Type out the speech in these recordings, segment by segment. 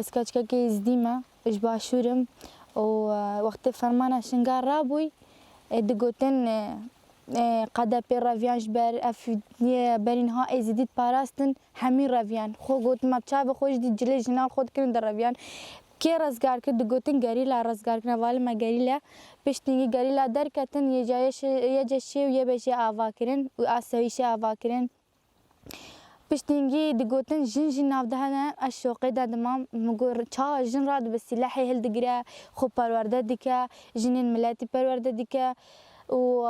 اسکچکه که ازدیمه اش باشورم و وقت فرمانه شنگار رابوی دگوتن قده پی رویانش برینها ازدید پاراستن همین رویان خو گوت مبچه به خوش دید جلی جنال خود کردن در رویان که رزگار کرد دگوتن گریلا رزگار کنه والی ما گریلا پشتینگی گریلا در کتن یه جایش و یه بشه آوا کردن و آسایش آوا کردن پشتینگی دگوتن جن نافدهنه اشوقی دادم مگور چه جن راد به سلاحی هل دگره خوب پرورده دیکه جنین ملتی پرورده دیکه و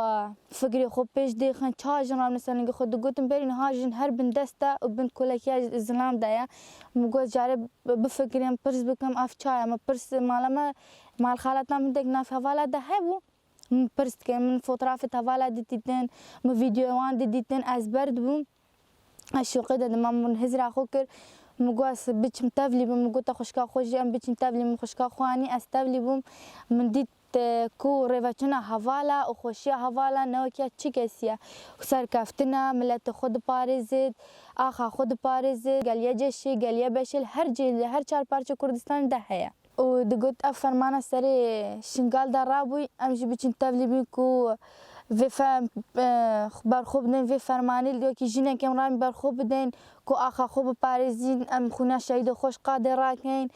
فکری خوب پیش دیخن چه جن راد مثلا خود دگوتن برین ها جن هر بن دسته و بن کلکی زنام دایا مگور جاره بفکریم پرس بکم افچای ما پرس مال خالتنا من دک ناف حواله ده هبو پرس که من فوتوغراف حواله دیدن من ویدیوان دیدن از برد بوم اشوقی دادم من هزار خو کر مگواس بچم تبلی بوم مگوتا خوشکا خوشی ام بچم تبلی من خوشکا خوانی از تبلی بوم من دید کو روچنا حواله و خوشی حواله نوکیا چی کسیه سر کفتنا ملت خود پارزید آخا خود پارزید گلیه جشی گلیه بشل هر جیل هر چهار پارچه کردستان ده هیا و دگوت افرمانه سری شنگال در رابوی امشی بچم تبلی بیم کو و برخوب بدن و فرمانی لیو کی جنه کم رامی برخوب بدن کو آخا خوب پارزین ام خونه شهید خوش قادر راکین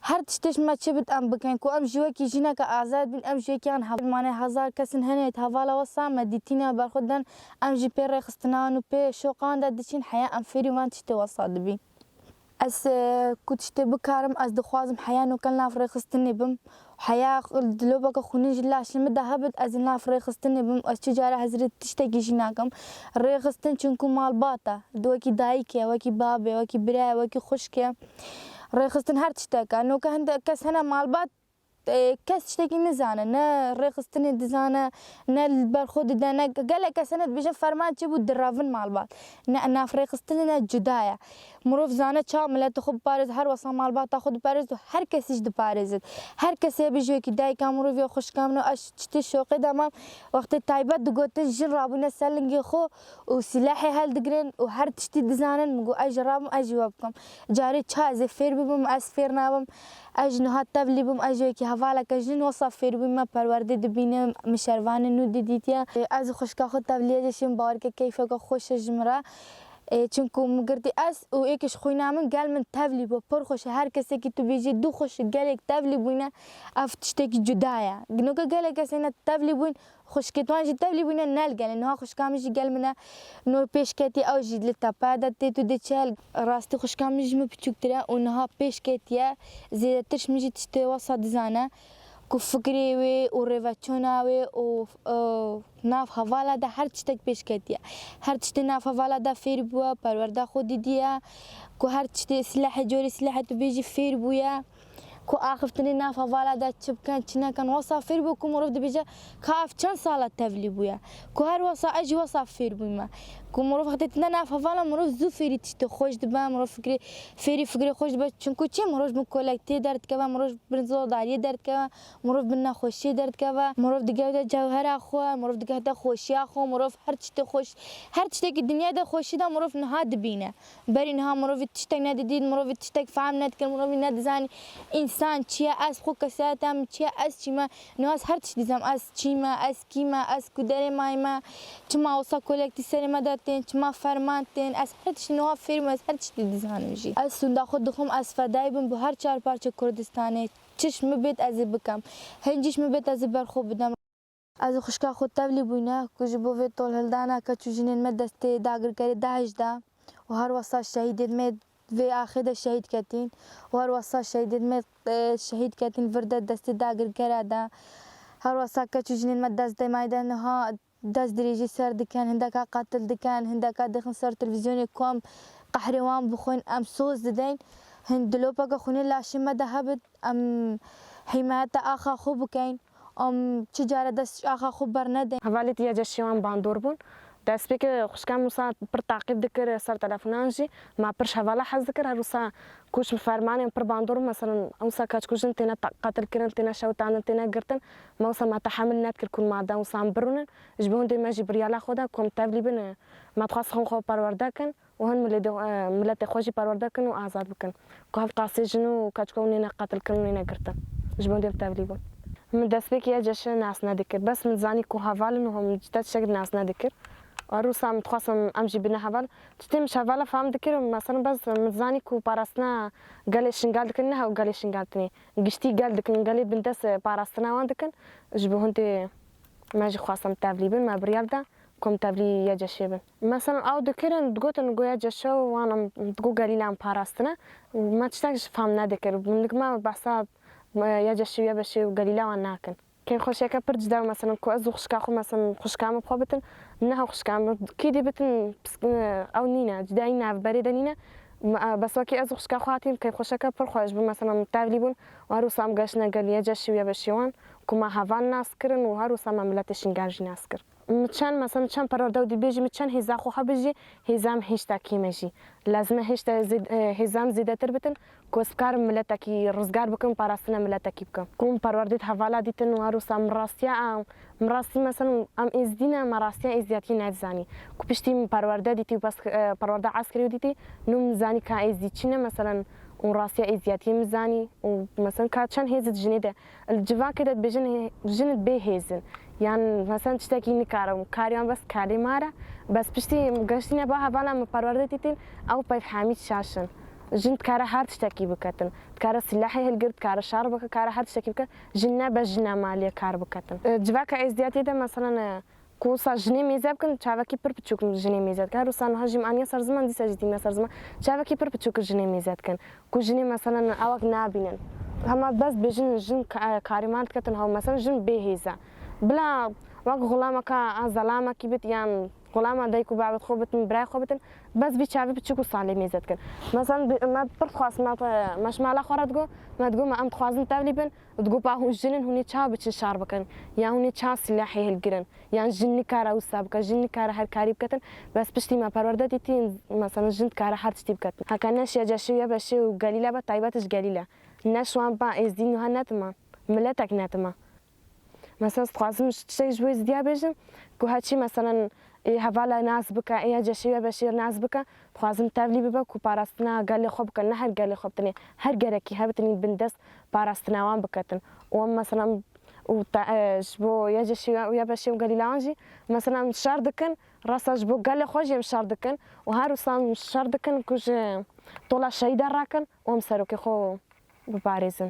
هر تشتش ما چه بد ام بکن کو ام جوا کی جنه که آزاد بین ام جوا کی ان مانه هزار کسن هنیت حواله وصا مدیتینا برخودن ام جی پر خستنان و پر شوقان دادشین حیا ام فری وان تشت وصاد بی از کتشت بکارم از دخوازم حیا نوکل نافر خستنی بم حیا دلوبك خوني جلاش لمده هبد از ناف ريخستني بم اشجاره حضرت تشتكي جناكم ريخستن چونكو مال باتا دوكي دايكي وكي بابي وكي براي وكي خشكي ريخستن هر تشتكا نو كهند كاس هنا مال بات كاس تشتكي نزانه نا ريخستني دزانه نا البرخود دانا قال كاس هنا بيجن فرمان تجيبو درافن مال بات نا ناف ريخستني نا جدايه مروف زانه شامله تخب بارز هر وصا مال بات تاخذ بارز هر كاس يجد بارزت هر كاس بيجي كي داي كامروف يا خوش كامنو اش تشتي شوقي دما وقت التايبات دقوت جن رابنا سلنجي خو وسلاحي هل دقرين وهر تشتي دزانن مقو اجرام اجوابكم جاري تشازي فير بم اسفير نابم اجنها تبلي بم اجو كي حواله كجن وصف فير بم پرورده دبينه مشروان نو ديديتيا از خوشكا خود تبليه جشم بارك كيفك خوش جمره چونکو مگردی از او یکیش خوینامن گل من تبلی با پر خوش هر کسی که تو بیجی دو خوش گلک تبلی بوینه افتشته کی جدایه گنو که گلک کسی نه تبلی بوین خوش کتوان جی تبلی بوینه نل گل نه خوش کامیجی گل منه نو پیش کتی او جی لتا پاده تی تو دچل راستی خوش کامیجی مپچوکتره اونها پیش کتیه زیاد ترش میجی تشته وسط زانه کو فکری وی و روچونا وی و ناف حواله ده هر چیزک پیش کتیه هر چیز ناف حواله ده فیر بوا پرورده خودی دیه کو هر چیز سلاح جوری سلاح تو بیجی فیر بویا کو آخفتنی ناف حواله ده چپ کن چنه کن وصا فیر بو کو مروف ده بیجا کاف چند ساله تبلی بویا کو هر وصا اجی وصا فیر بویما کو مروف خدتنا ناف حواله مروف زو فیری تشت خوش دبا مروف فکری خوش دبا چونکو چی مروف من کلکتی درد که مروف بنزو داری درد که مروف بنا خوشی درد که مروف دیگه ده جوهر خو مروف دیگه ده خوشی خو مروف هر چیز خوش هر چیزی که دنیا ده خوشی ده مروف نه دبینه بری نه مروف تشتک ندید مروف تشتک فهم ند کن مروف ندزانی انسان چیه از خو کساتم چیه از چی ما نه از هر چیز دیدم از چی ما از کی ما از کدر ما چما وصا کلکتی سر ما تین چما فرمان تین از هر چی نوها فیلم از هر چی دیزانم میشی از سوندا خود دخم از فدای بم به هر چهار پارچه کردستانه چشم بیت از بکم هنجیش بیت از برخوب بدم از خوشکا خود تبلی بوینه کج بوی طول هلدانه کچو جنین مدست داگر کری دهش دا و هر وصا شهید مد و آخر شهید کتین و هر وصا شهید مد شهید کتین ورده دست داگر کرده هر وصا کچو جنین مدست مایدن ها دست دریجی سر دکن هندکا قاتل دکن هندکا دخن سر تلویزیونی کم قهرمان بخون ام سوز ددین هند دلوپا خونی لاشی مده هبد ام حمایت آخا خوب کن ام چجاره دست آخا خوب برنده حوالی تیا جشیوان باندور بون دست بك خوشكام وصا بر تعقيب ذكر صار تلفونانجي ما برش هوالا حز ذكر هروسا كوش فرماني بر باندور مثلا اوسا كاش كوجن تينا قاتل كرن تينا شوتان تينا قرتن ما وصا ما تحمل نات كل ما دا وصا برونن جبون دي ما جبريالا خودا كوم تابليبن ما تخاص خو باروردكن وهن ملت خوجي باروردكن وازاد بكن كو هف قاسي جنو كاش كونينا قاتل كرنينا قرتن جبون دي تابليبن من دست بك يا جش ناس ندكر بس متزاني كو هفال انهم جدت شكل ناس ندكر وروسا متخاصم امجي بنا هفال تتم شفاله فهم ذكر مثلا بس متزاني كو باراسنا قال شنقال دكنها وقال شنقالتني قشتي قال دكن قال بنتس باراسنا وان دكن جبو انت ماجي خاصم تابليبن ما بريالدا كم تابلي يا جشيبن مثلا او دكرن تقول نقول يا جشو وانا تقول قالي لام باراسنا وما تشتاقش فهم ندكر منك ما بحساب يا جشو يا بشي وقالي لا وناكن كي خوشيكا برجدا مثلا كو ازو خشكاخو مثلا خشكام بخوبتن انها خشكام كيدي بتن او نينا جداينا بريدنينا بس وكي ازو خشكاخو هاتين كي خوشيكا برخوش مثلا تابليبون وهروسام قاشنا قال يا جشو يا بشيوان كما هافان ناس كرن وهروسام ملاتشين قاجي ناس كر متشان مثلا متشان برودو دي بيجي متشان هزا خو خبجي هزام هشتا كيمجي لازم هشتا زيد هزام زيادة تربتن كوسكار ملتكي رزقار بكم باراسنا ملتكي بكم كون پروردت حوالا دیتن و هروسا مراستی مثلا ام ازدینا مراستی ازدیاتی نزانی کو پشتی پرورده دیتی بس پرورده عسکری دیتی نم زانی کا ازدیچینه مثلا اون راستی ازدیاتی مزانی و مثلا کاتشان هزت جنیده الجوا كده بجن جند به هزن يعني مثلا تشتكي نكارم كاريان بس كاري مارا بس بشتي مقاشتين بها بالا مپرورده دیتین او پای حامید شاشن جن تكاره هار تشتكي بكتن تكاره سلاحي هالقرد تكاره شاربك كاره هار تشتكي بك جنة بجنة مالية كار بكتن جواك ازدياتي ده مثلا كوسا جني ميزاب كن تشافكي بر بتشوك جني ميزات كان روسان هاجم انيا صار زمان دي سجدي ما صار زمان تشافكي بر بتشوك جني ميزات كان كو جني مثلا اوك نابينن هما بس بجن جن كاريمان كتن هو مثلا جن بهيزا بلا وقت غلامك ظلامك كيبت يعني غلامه دايكو بعد خوبتن براي خوبتن بس بيتشافي بتشوكو صالي ميزات كن مثلا ما برخواس ما مش مالا خورتكو ما تقول ما ام تخوازن تابليبن تقول با هو جنن هوني تشا بتش شاربكن يا هوني تشا سلاحي هالجرن يعني جني كارا وسابك جني كارا هر كاري بكتن بس بشتي ما پروردتي مثلا جنت كارا هر تشتي بكتن هكناش يا جاشيا بشي وقليله بطيباتش قليله الناس وان با ازدين هنتما ملتك نتما مثلا تخوازم تشتي جوي زديا بيجن كو هاتشي مثلا هوالا ناس بك يا جشيا بشير ناس بك خوازم تابلي ببا كو باراستنا قال لي خوب كن هر قال لي خوب تني هر جركي هبتني بندس باراستنا وان بكتن ومثلا وجبو يا جشيا ويا بشير قال لي لانجي مثلا شاردكن راس جبو قال لي خوجي مشاردكن وهارو صام شاردكن كوج طولا شي دراكن ومسروكي خو بباريزن